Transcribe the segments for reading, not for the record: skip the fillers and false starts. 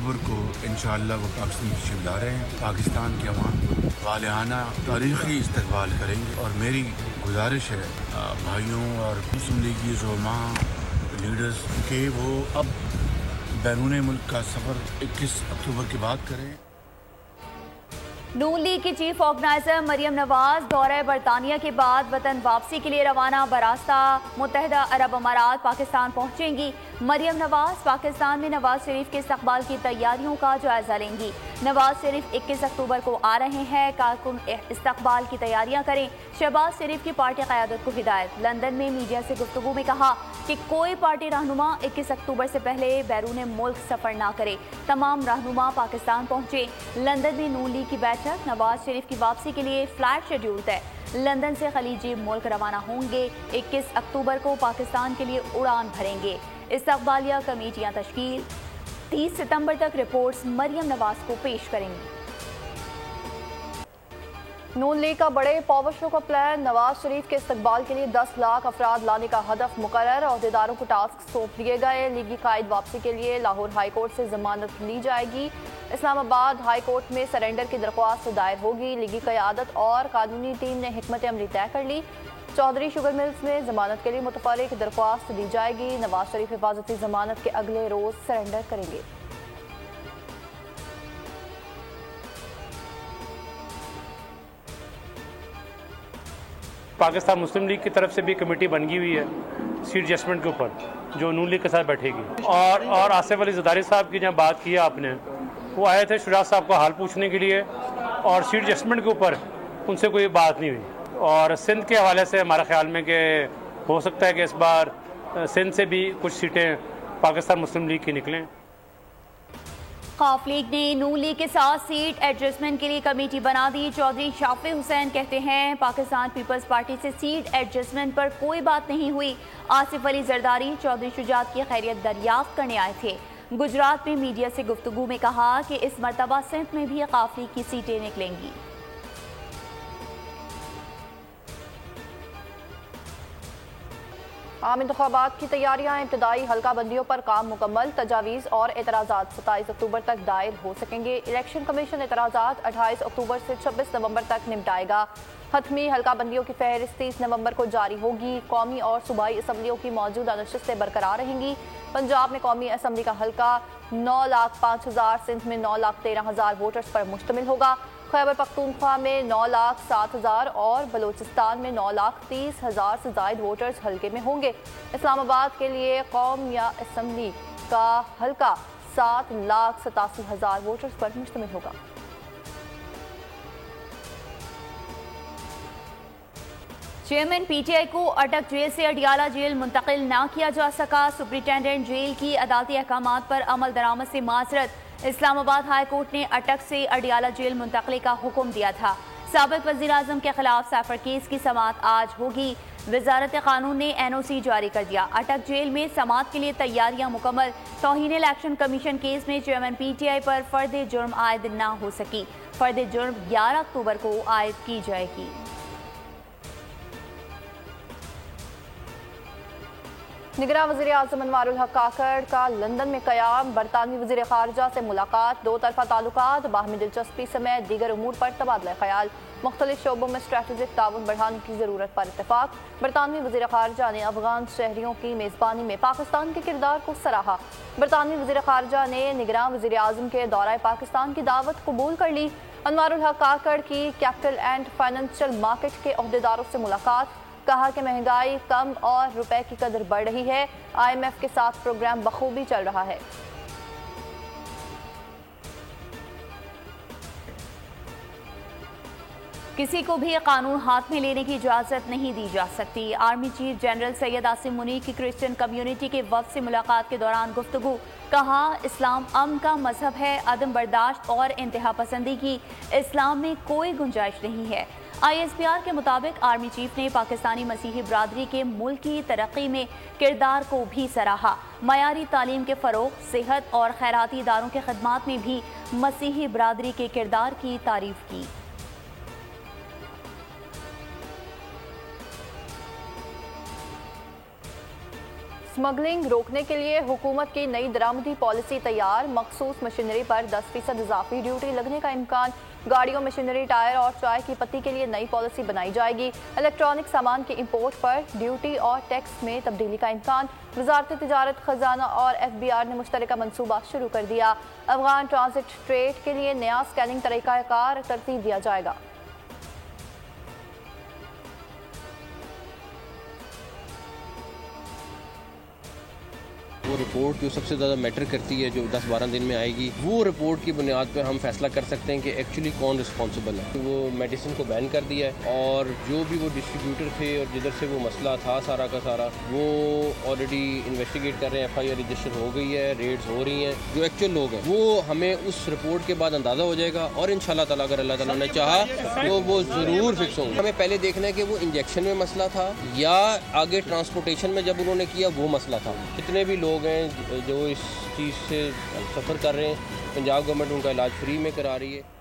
अक्टूबर को इंशाअल्लाह वो पाकिस्तान तशरीफ ला रहे हैं। पाकिस्तान के अवाम वालियाना तारीख़ी इस्तकबाल करेंगे और मेरी गुजारिश है भाइयों और मुस्लिम लीगी ज़ुलमा लीडर्स के वो अब बैरून मुल्क का सफ़र 21 अक्टूबर की बात करें। नून लीग की चीफ ऑर्गेनाइजर मरियम नवाज दौरे बरतानिया के बाद वतन वापसी के लिए रवाना। बरास्ता मुत्तहिदा अरब अमारात पाकिस्तान पहुंचेंगी। मरियम नवाज पाकिस्तान में नवाज शरीफ के इस्तकबाल की तैयारियों का जायजा लेंगी। नवाज शरीफ 21 अक्टूबर को आ रहे हैं। कारकुन इस्तकबाल की तैयारियां करें। शहबाज शरीफ की पार्टी क़यादत को हिदायत। लंदन में मीडिया से गुफ्तगू में कहा कि कोई पार्टी रहनुमा 21 अक्टूबर से पहले बैरून मुल्क सफर ना करे। तमाम रहनुमा पाकिस्तान पहुंचे। लंदन में नून लीग की बैठक। नवाज शरीफ की वापसी के लिए फ्लाइट शेड्यूल तय। लंदन से खलीजी मुल्क रवाना होंगे। 21 अक्टूबर को पाकिस्तान के लिए उड़ान भरेंगे। इस्तकबालिया कमेटियां तश्कील। 30 सितंबर तक रिपोर्ट्स मरियम नवाज को पेश करेंगी। नून लीग का बड़े पावर शो का प्लान। नवाज शरीफ के इस्तकबाल के लिए 10 लाख अफराद लाने का हदफ मुकर्रर। अहदेदारों को टास्क सौंप दिए गए। लीगी कायद वापसी के लिए लाहौर हाई कोर्ट से जमानत ली जाएगी। इस्लामाबाद हाई कोर्ट में सरेंडर की दरख्वास्त दायर होगी। लीगी क़यादत और कानूनी टीम ने हिकमत अमली तय कर ली। चौधरी शुगर मिल्स में जमानत के लिए मुतफर्रिक दरख्वास्त दी जाएगी। नवाज शरीफ हिफाजती जमानत के अगले रोज सरेंडर करेंगे। पाकिस्तान मुस्लिम लीग की तरफ से भी कमेटी बन गई हुई है सीट एडजस्टमेंट के ऊपर, जो नून लीग के साथ बैठेगी। और आसिफ अली ज़रदारी साहब की जहाँ बात की आपने, वो आए थे शुजात साहब को हाल पूछने के लिए, और सीट एडजस्टमेंट के ऊपर उनसे कोई बात नहीं हुई। और सिंध के हवाले से हमारा ख्याल में कि हो सकता है कि इस बार सिंध से भी कुछ सीटें पाकिस्तान मुस्लिम लीग की निकलें। खौफ लीग ने नून लीग के साथ सीट एडजस्टमेंट के लिए कमेटी बना दी। चौधरी शाफी हुसैन कहते हैं पाकिस्तान पीपल्स पार्टी से सीट एडजस्टमेंट पर कोई बात नहीं हुई। आसिफ अली जरदारी चौधरी शुजात की खैरियत दरियाफ्त करने आए थे। गुजरात में मीडिया से गुफ्तगू में कहा कि इस मरतबा सिंध में भी खौफ लीग की सीटें निकलेंगी। आम इंतखाबात की तैयारियां। इब्तदाई हल्का बंदियों पर काम मुकम्मल। तजावीज़ और एतराज़ात 27 अक्टूबर तक दायर हो सकेंगे। इलेक्शन कमीशन एतराज़ात 28 अक्टूबर से 26 नवंबर तक निपटाएगा। हतमी हल्का बंदियों की फहरिस्त 30 नवंबर को जारी होगी। कौमी और सूबाई असम्बलियों की मौजूदा नशिस्तें बरकरार रहेंगी। पंजाब में कौमी असम्बली का हल्का 9,05,000, सिंध में 9,13,000 वोटर्स पर मुश्तमिल होगा। खैबर पख्तूनख्वा में 9,07,000 और बलूचिस्तान में 9,30,000 से ज़ायद वोटर्स हल्के में होंगे। इस्लामाबाद के लिए कौम या असम्बली का हल्का 7,87,000 वोटर्स पर मुश्तमिल होगा। चेयरमैन पीटीआई को अटक जेल से अडियाला जेल मुंतकिल ना किया जा सका। सुप्रिंटेंडेंट जेल की अदालती अहकामात पर अमल दरामद से माजरत। इस्लामाबाद हाई कोर्ट ने अटक से अडियाला जेल मुंतकली का हुक्म दिया था। साबिक वज़ीर आज़म के खिलाफ सैफर केस की समाअत आज होगी। वजारत कानून ने NOC जारी कर दिया। अटक जेल में समाअत के लिए तैयारियां मुकम्मल। तौहीन इलेक्शन कमीशन केस में चेयरमैन पीटीआई पर फर्द जुर्म आयद ना हो सकी। फर्द जुर्म 11 अक्टूबर को आयद की जाएगी। निगरान वज़ीर आज़म अनवारुल हक काकड़ का लंदन में क़याम। बरतानवी वज़ीर ख़ारजा से मुलाकात। दो तरफ़ा ताल्लुकात, बाहमी दिलचस्पी समेत दीगर उमूर पर तबादला ख्याल। मुख्तलिफ शोबों में स्ट्रेटेजिक ताउन बढ़ाने की ज़रूरत पर इत्तेफाक। बरतानवी वज़ीर ख़ारजा ने अफ़गान शहरियों की मेज़बानी में पाकिस्तान के किरदार को सराहा। बरतानवी वज़ीर ख़ारजा ने निगरान वज़ीर आज़म के दौरा पाकिस्तान की दावत कबूल कर ली। अनवारुल हक काकड़ की कैपिटल एंड फाइनेंशियल मार्केट के अहदेदारों से मुलाकात। कहा कि महंगाई कम और रुपए की कदर बढ़ रही है। IMF के साथ प्रोग्राम बखूबी चल रहा है। किसी को भी कानून हाथ में लेने की इजाज़त नहीं दी जा सकती। Army chief general Syed Asim Munir की क्रिश्चियन कम्युनिटी के वफ़द से मुलाकात के दौरान गुफ्तगू। कहा इस्लाम अमन का मजहब है, अदम बर्दाश्त और इंतहा पसंदी की इस्लाम में कोई गुंजाइश नहीं है। ISPR के मुताबिक आर्मी चीफ ने पाकिस्तानी मसीही बरादरी के मुल्की तरक्की में किरदार को भी सराहा। मयारी तालीम के फ़रोग़, सेहत और खैराती इदारों के खदमात में भी मसीही बरादरी के किरदार की तारीफ की। स्मगलिंग रोकने के लिए हुकूमत की नई दरामदी पॉलिसी तैयार। मखसूस मशीनरी पर 10% इजाफी ड्यूटी लगने का इम्कान। गाड़ियों, मशीनरी, टायर और चाय की पत्ती के लिए नई पॉलिसी बनाई जाएगी। इलेक्ट्रॉनिक सामान के इंपोर्ट पर ड्यूटी और टैक्स में तब्दीली का इम्कान। वजारत तिजारत, खजाना और FBR ने मुश्तरका मनसूबा शुरू कर दिया। अफगान ट्रांजिट ट्रेड के लिए नया स्कैनिंग तरीक़ाकार तरतीब दिया जाएगा। वो रिपोर्ट जो सबसे ज़्यादा मैटर करती है, जो 10-12 दिन में आएगी, वो रिपोर्ट की बुनियाद पर हम फैसला कर सकते हैं कि एक्चुअली कौन रिस्पॉन्सिबल है। वो मेडिसिन को बैन कर दिया है और जो भी वो डिस्ट्रीब्यूटर थे और जिधर से वो मसला था सारा का सारा, वो ऑलरेडी इन्वेस्टिगेट कर रहे हैं। FIR रजिस्टर हो गई है, रेड्स हो रही हैं। जो एक्चुअल लोग हैं वो हमें उस रिपोर्ट के बाद अंदाज़ा हो जाएगा और इंशाल्लाह ताला अगर अल्लाह ताला ने चाहा तो वो ज़रूर फिक्स होंगे। हमें पहले देखना है कि वो इंजेक्शन में मसला था या आगे ट्रांसपोर्टेशन में जब उन्होंने किया वो मसला था। कितने भी लोग हैं जो इस चीज़ से सफ़र कर रहे हैं, पंजाब गवर्नमेंट उनका इलाज फ्री में करा रही है।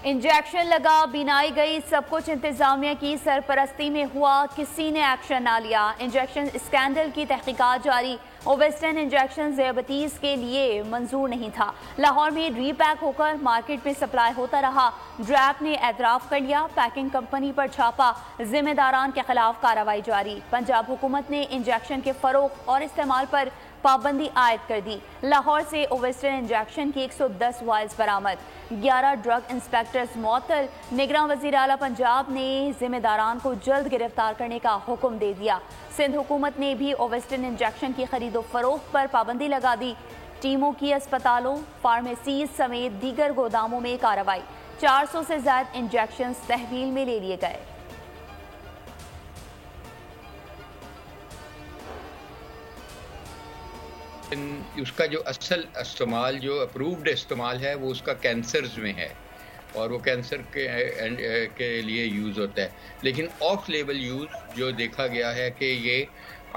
इंजेक्शन लगा, बिनाई गई, सब कुछ इंतजामिया की सरपरस्ती में हुआ, किसी ने एक्शन ना लिया। इंजेक्शन स्कैंडल की तहकीकात जारी। ओवेस्टर्न इंजेक्शन ज़ियाबतीस के लिए मंजूर नहीं था। लाहौर में रीपैक होकर मार्केट में सप्लाई होता रहा। ड्रैप ने एतराफ़ कर लिया। पैकिंग कंपनी पर छापा, जिम्मेदारान के खिलाफ कार्रवाई जारी। पंजाब हुकूमत ने इंजेक्शन के फरोख्त और इस्तेमाल पर पाबंदी आयद कर दी। लाहौर से ओवेस्टर्न इंजेक्शन की 110 वाइल्स बरामद। 11 ड्रग इंस्पेक्टर्स मुअत्तल। निगरान वज़ीर आला पंजाब ने जिम्मेदारान को जल्द गिरफ्तार करने का हुक्म दे दिया। सिंध हुकूमत ने भी ओवेस्टर्न इंजेक्शन की खरीदो फरोख्त पर पाबंदी लगा दी। टीमों की अस्पतालों, फार्मेसीज समेत दीगर गोदामों में कार्रवाई। 400 से ज्यादा इंजेक्शन तहवील में ले लिए गए। उसका जो असल इस्तेमाल, जो अप्रूव्ड इस्तेमाल है, वो उसका कैंसर्स में है और वो कैंसर के लिए यूज़ होता है। लेकिन ऑफ लेवल यूज़ जो देखा गया है कि ये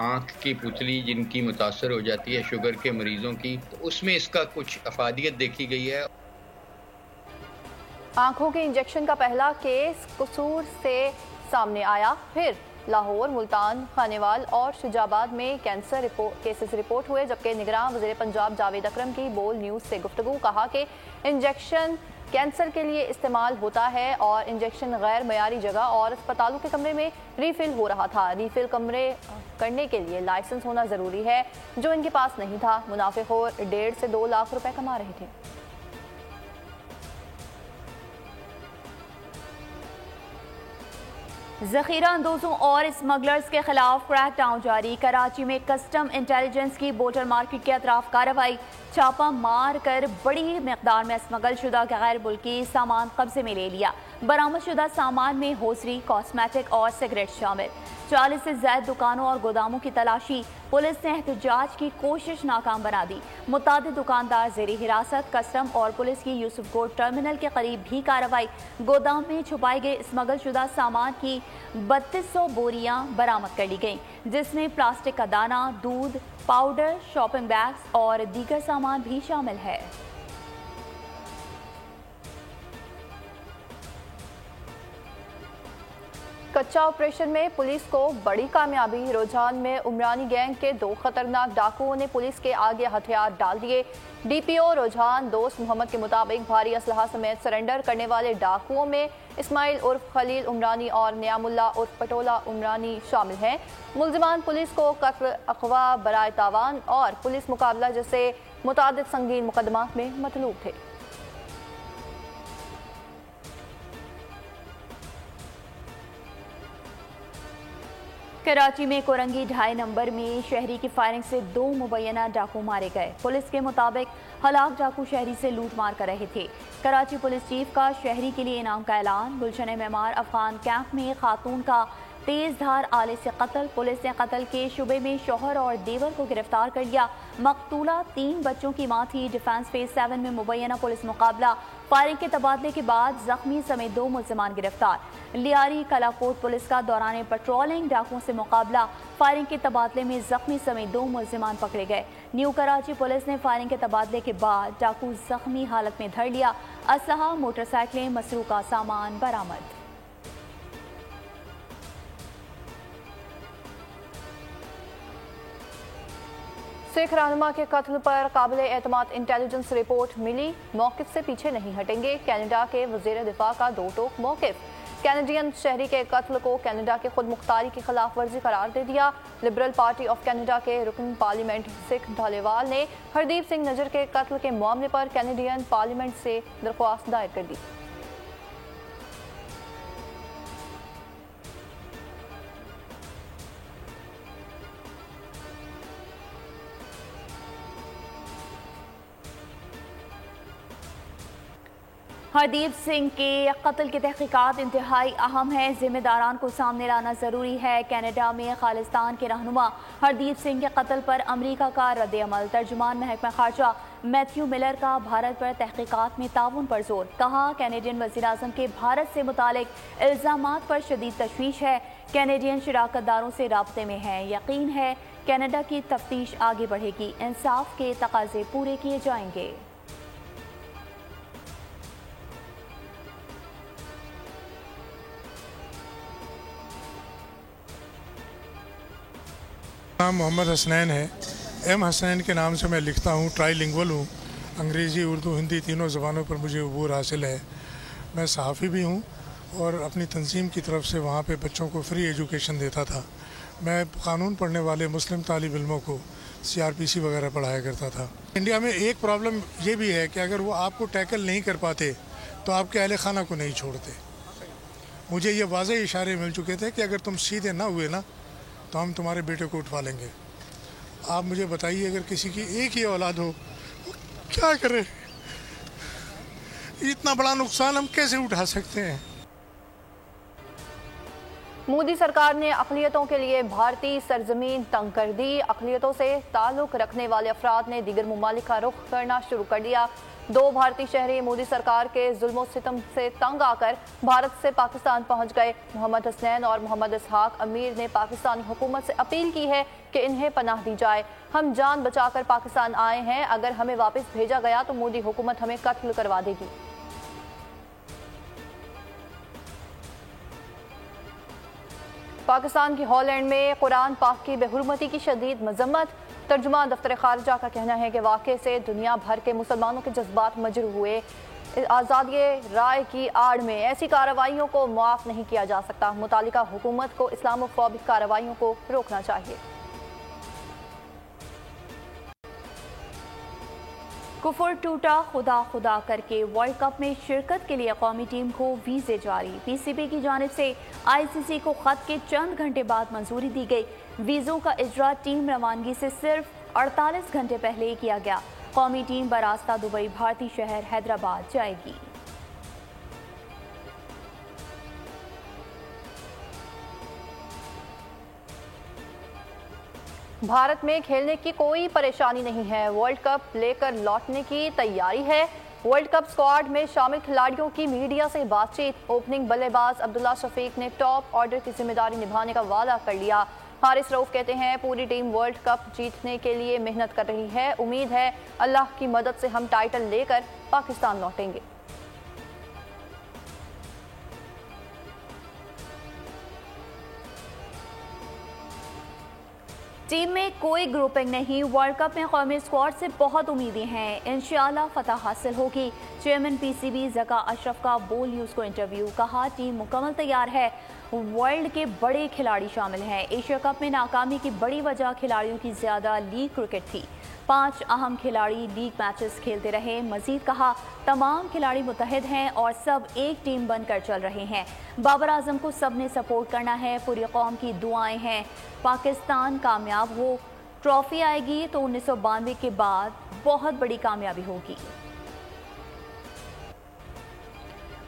आँख की पुतली जिनकी मुतासर हो जाती है शुगर के मरीज़ों की, तो उसमें इसका कुछ अफादियत देखी गई है। आंखों के इंजेक्शन का पहला केस कसूर से सामने आया। फिर लाहौर, मुल्तान, खानेवाल और शुजाबाद में कैंसर केसेस रिपोर्ट हुए। जबकि निगरान वज़ीर पंजाब जावेद अकरम की बोल न्यूज़ से गुफ्तगू, कहा कि इंजेक्शन कैंसर के लिए इस्तेमाल होता है और इंजेक्शन गैर मयारी जगह और अस्पतालों के कमरे में रीफिल हो रहा था। रीफिल कमरे करने के लिए लाइसेंस होना ज़रूरी है, जो इनके पास नहीं था। मुनाफिखोर 1.5 से 2 लाख रुपए कमा रहे थे। जखीरा अंदोजों और स्मगलर्स के खिलाफ क्रैकडाउन जारी। कराची में कस्टम इंटेलिजेंस की बोटल मार्केट के अतराफ कार्रवाई। छापा मार कर बड़ी मकदार में स्मगल शुदा गैर मुल्की सामान कब्जे में ले लिया। बरामद शुदा सामान में होजरी, कॉस्मेटिक और सिगरेट शामिल। 40 से ज्यादा दुकानों और गोदामों की तलाशी। पुलिस ने एहतजाज की कोशिश नाकाम बना दी। मुतादिद दुकानदार जेरी हिरासत। कस्टम और पुलिस की यूसुफ कोट टर्मिनल के करीब भी कार्रवाई। गोदाम में छुपाए गए स्मगल शुदा सामान की 3200 बोरियां बरामद कर ली गईं, जिसमें प्लास्टिक का दाना, दूध, पाउडर, शॉपिंग बैग्स और दीगर सामान भी शामिल है। कच्चा ऑपरेशन में पुलिस को बड़ी कामयाबी। रोजान में उमरानी गैंग के 2 खतरनाक डाकुओं ने पुलिस के आगे हथियार डाल दिए। DPO रोजान दोस्त मोहम्मद के मुताबिक भारी असलहा समेत सरेंडर करने वाले डाकुओं में इस्माइल उर्फ खलील उमरानी और नियामुल्ला उर्फ पटोला उमरानी शामिल हैं। मुल्जिमान पुलिस को कत्ल, अगवा, बराए तावान और पुलिस मुकाबला जैसे मुतादिद संगीन मुकदमात में मतलूब थे। कराची में कोरंगी 2.5 नंबर में शहरी की फायरिंग से 2 मुबैना डाकू मारे गए। पुलिस के मुताबिक हलाक डाकू शहरी से लूट मार कर रहे थे। कराची पुलिस चीफ का शहरी के लिए इनाम का ऐलान। गुलशन मेमार अफगान कैंप में खातून का तेज धार आले से कत्ल। पुलिस ने कत्ल के शुबे में शौहर और देवर को गिरफ्तार कर लिया। मकतूला 3 बच्चों की मां थी। डिफेंस फेज 7 में मुबैना पुलिस मुकाबला। फायरिंग के तबादले के बाद जख्मी समेत 2 मुल्जिमान गिरफ्तार। लियारी कलाकोट पुलिस का दौरान पेट्रोलिंग डाकुओं से मुकाबला। फायरिंग के तबादले में जख्मी समेत 2 मुल्जिमान पकड़े गए। न्यू कराची पुलिस ने फायरिंग के तबादले के बाद डाकू जख्मी हालत में धर लिया। असलहा, मोटरसाइकिलें, मसरूका सामान बरामद। सिख रहनुमा के कत्ल पर काबिल एतमाद इंटेलिजेंस रिपोर्ट मिली, मौक़िफ़ से पीछे नहीं हटेंगे। कनाडा के वज़ीर दिफा का दो टोक मौक़िफ़। कैनेडियन शहरी के कत्ल को कनाडा की खुद मुख्तारी की खिलाफ वर्जी करार दे दिया। लिबरल पार्टी ऑफ कनाडा के रुकन पार्लियामेंट सिख ढालीवाल ने हरदीप सिंह नजर के कत्ल के मामले पर कैनेडियन पार्लियामेंट से दरख्वास्त दायर कर दी। हरदीप सिंह के कत्ल की तहकीकात इंतहाई अहम है, जिम्मेदारान को सामने लाना ज़रूरी है। कनाडा में खालिस्तान के रहनुमा हरदीप सिंह के कत्ल पर अमरीका का रद्द-ए-अमल। तर्जुमान महकमा खारजा मैथ्यू मिलर का भारत पर तहकीकात में ताउन पर जोर। कहा, कैनेडियन वज़ीर-ए-आज़म के भारत से मुतालिक इल्ज़ामात पर शदीद तशवीश है। कैनेडियन शराकतदारों से राब्ते में है। यकीन है कनाडा की तफ्तीश आगे बढ़ेगी, इंसाफ के तकाज़े पूरे किए जाएंगे। नाम मोहम्मद हसनैन है। एम हसनैन के नाम से मैं लिखता हूँ। ट्राईलिंगुअल हूँ, अंग्रेज़ी, उर्दू, हिंदी तीनों ज़बानों पर मुझे अबूर हासिल है। मैं सहाफ़ी भी हूँ और अपनी तंजीम की तरफ से वहाँ पे बच्चों को फ्री एजुकेशन देता था। मैं कानून पढ़ने वाले मुस्लिम तालिब इल्मों को CRPC वगैरह पढ़ाया करता था। इंडिया में एक प्रॉब्लम ये भी है कि अगर वो आपको टैकल नहीं कर पाते तो आपके अहले खाना को नहीं छोड़ते। मुझे ये वाज़ेह इशारे मिल चुके थे कि अगर तुम सीधे ना हुए ना तो हम तुम्हारे बेटे को उठवा लेंगे। आप मुझे बताइए, अगर किसी की एक ही औलाद हो क्या करे? इतना बड़ा नुकसान हम कैसे उठा सकते हैं? मोदी सरकार ने अक़लियतों के लिए भारतीय सरजमीन तंग कर दी। अक़लियतों से ताल्लुक़ रखने वाले अफराद ने दीगर ममालिक का रुख करना शुरू कर दिया। दो भारतीय शहरी मोदी सरकार के जुल्म सितम से तंग आकर भारत से पाकिस्तान पहुंच गए। मोहम्मद हसनैन और मोहम्मद इसहाक अमीर ने पाकिस्तानी हुकूमत से अपील की है कि इन्हें पनाह दी जाए। हम जान बचाकर पाकिस्तान आए हैं, अगर हमें वापस भेजा गया तो मोदी हुकूमत हमें कत्ल करवा देगी। पाकिस्तान की हॉलैंड में कुरान पाक की बेहुरमती की शदीद मजम्मत। तर्जुमान दफ्तर खारजा का कहना है कि वाक़े से दुनिया भर के मुसलमानों के जज्बात मजरूह हुए। आज़ादी राय की आड़ में ऐसी कार्रवाइयों को मुआफ़ नहीं किया जा सकता। मुतालिका हुकूमत को इस्लामोफोबिक कार्रवाइयों को रोकना चाहिए। कुफर टूटा खुदा खुदा करके वर्ल्ड कप में शिरकत के लिए कौमी टीम को वीज़े जारी। PCB की जानिब से ICC को खत के चंद घंटे बाद मंजूरी दी गई। वीज़ों का इजरा टीम रवानगी से सिर्फ 48 घंटे पहले ही किया गया। कौमी टीम बरास्ता दुबई भारतीय शहर हैदराबाद जाएगी। भारत में खेलने की कोई परेशानी नहीं है, वर्ल्ड कप लेकर लौटने की तैयारी है। वर्ल्ड कप स्क्वाड में शामिल खिलाड़ियों की मीडिया से बातचीत। ओपनिंग बल्लेबाज अब्दुल्ला शफीक ने टॉप ऑर्डर की जिम्मेदारी निभाने का वादा कर लिया। हारिस रऊफ कहते हैं, पूरी टीम वर्ल्ड कप जीतने के लिए मेहनत कर रही है। उम्मीद है अल्लाह की मदद से हम टाइटल लेकर पाकिस्तान लौटेंगे। टीम में कोई ग्रुपिंग नहीं। वर्ल्ड कप में कौमी स्क्वाड से बहुत उम्मीदें हैं, इंशाअल्लाह फतह हासिल होगी। चेयरमैन PCB ज़का अशरफ का बोल न्यूज़ को इंटरव्यू। कहा, टीम मुकम्मल तैयार है। वर्ल्ड के बड़े खिलाड़ी शामिल हैं। एशिया कप में नाकामी की बड़ी वजह खिलाड़ियों की ज़्यादा लीग क्रिकेट थी। 5 अहम खिलाड़ी लीग मैचेस खेलते रहे। मजीद कहा, तमाम खिलाड़ी मुत्तहिद हैं और सब एक टीम बनकर चल रहे हैं। बाबर आजम को सब ने सपोर्ट करना है। पूरी कौम की दुआएं हैं पाकिस्तान कामयाब हो। ट्रॉफी आएगी तो 1992 के बाद बहुत बड़ी कामयाबी होगी।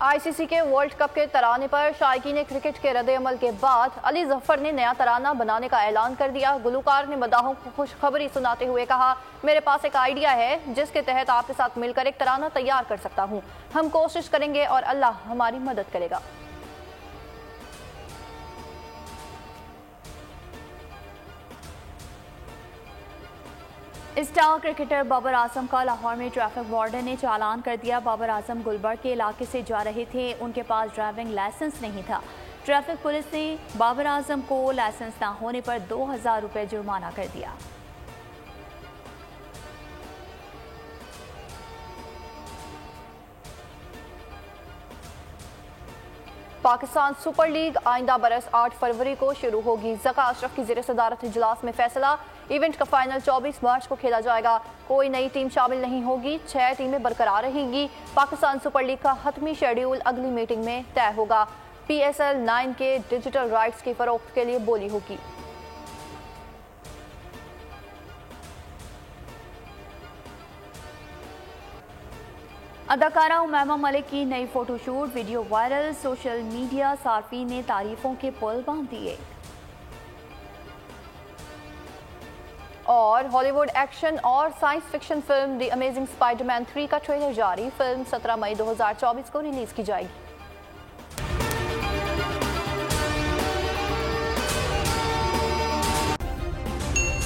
ICC के वर्ल्ड कप के तराने पर शायकीन क्रिकेट के रद्द-ए-अमल के बाद अली जफर ने नया तराना बनाने का ऐलान कर दिया। गुलकार ने मदाहों को खुशखबरी सुनाते हुए कहा, मेरे पास एक आइडिया है जिसके तहत आपके साथ मिलकर एक तराना तैयार कर सकता हूँ। हम कोशिश करेंगे और अल्लाह हमारी मदद करेगा। स्टार क्रिकेटर बाबर आजम का लाहौर में ट्रैफिक वार्डन ने चालान कर दिया। बाबर आजम गुलबर्ग के इलाके से जा रहे थे, उनके पास ड्राइविंग लाइसेंस नहीं था। ट्रैफिक पुलिस ने बाबर आजम को लाइसेंस न होने पर 2000 रुपये जुर्माना कर दिया। पाकिस्तान सुपर लीग आइंदा बरस 8 फरवरी को शुरू होगी। ज़का अशरफ की ज़ेर सदारत इजलास में फैसला। इवेंट का फाइनल 24 मार्च को खेला जाएगा। कोई नई टीम शामिल नहीं होगी, 6 टीमें बरकरार रहेंगी। पाकिस्तान सुपर लीग का हतमी शेड्यूल अगली मीटिंग में तय होगा। PSL 9 के डिजिटल राइट्स की फरोख्त के लिए बोली होगी। अदाकारा उमैमा मलिक की नई photoshoot video viral. Social media सार्फीन ने तारीफों के पुल बांध दिए। और हॉलीवुड एक्शन और science fiction film the amazing Spiderman 3 का ट्रेलर जारी। फिल्म 17 मई 2024 को रिलीज की जाएगी।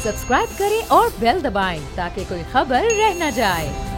सब्सक्राइब करें और बेल दबाएं ताकि कोई खबर रह न जाए।